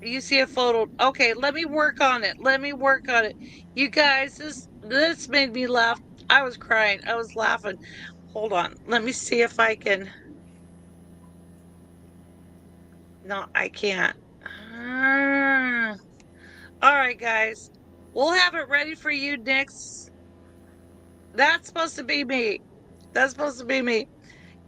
Speaker 1: You see a photo. Okay, let me work on it. Let me work on it. You guys, this made me laugh. I was crying. I was laughing. Hold on. Let me see if I can. No, I can't. All right, guys. We'll have it ready for you next. That's supposed to be me. That's supposed to be me.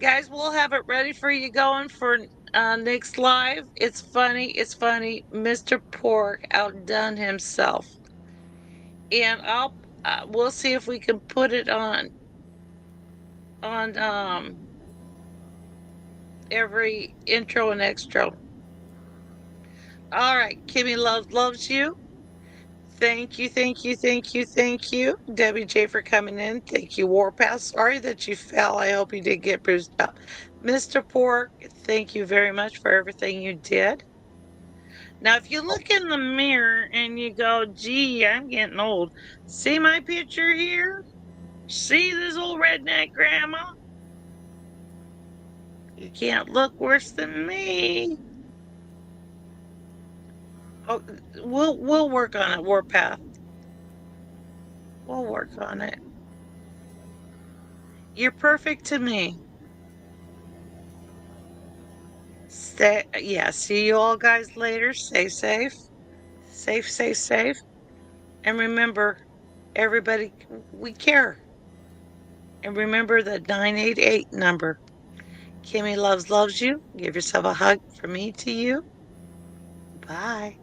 Speaker 1: Guys, we'll have it ready for you going for next live. It's funny. It's funny. Mr. Pork outdone himself. And we'll see if we can put it on every intro and extra. All right, Kimmy loves you. Thank you, thank you, thank you, thank you, Debbie J, for coming in. Thank you, Warpath. Sorry that you fell. I hope you did get bruised up. Mr. Pork, thank you very much for everything you did. Now, if you look in the mirror and you go, gee, I'm getting old. See my picture here? See this old redneck grandma? You can't look worse than me. Oh, we'll work on it, Warpath. We'll work on it. You're perfect to me. See you all guys later. Stay safe. Safe, safe, safe. And remember, everybody, we care. And remember the 988 number. Kimmy loves you. Give yourself a hug from me to you. Bye.